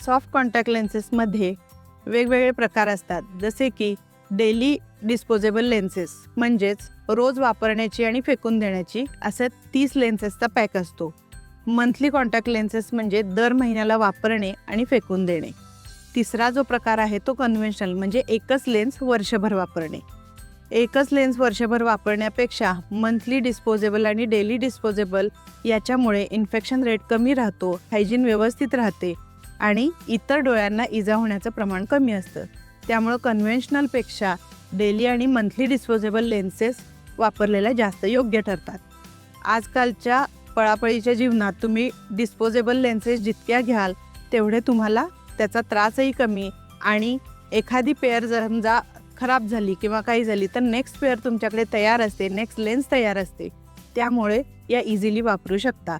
Soft contact लेन्सेसमध्ये वेगवेगळे प्रकार असतात, जसे की डेली डिस्पोजेबल लेन्सेस म्हणजेच रोज वापरण्याची आणि फेकून देण्याची, असे 30 लेन्सेसचा पॅक असतो. मंथली कॉन्टॅक्ट लेन्सेस म्हणजे दर महिन्याला वापरणे आणि फेकून देणे. तिसरा जो प्रकार आहे तो कन्व्हेन्शनल म्हणजे एकच लेन्स वर्षभर वापरणे. एकच लेन्स वर्षभर वापरण्यापेक्षा मंथली डिस्पोजेबल आणि डेली डिस्पोजेबल याच्यामुळे इन्फेक्शन रेट कमी राहतो, हायजीन व्यवस्थित राहते आणि इतर डोळ्यांना इजा होण्याचं प्रमाण कमी असतं. त्यामुळं कन्व्हेन्शनलपेक्षा डेली आणि मंथली डिस्पोजेबल लेन्सेस वापरलेल्या जास्त योग्य ठरतात. आजकालच्या पळापळीच्या जीवनात तुम्ही डिस्पोजेबल लेन्सेस जितक्या घ्याल तेवढे तुम्हाला त्याचा त्रासही कमी, आणि एखादी पेअर जर समजा खराब झाली किंवा काही झाली तर नेक्स्ट पेअर तुमच्याकडे तयार असते, नेक्स्ट लेन्स तयार असते. त्यामुळे या इझिली वापरू शकता.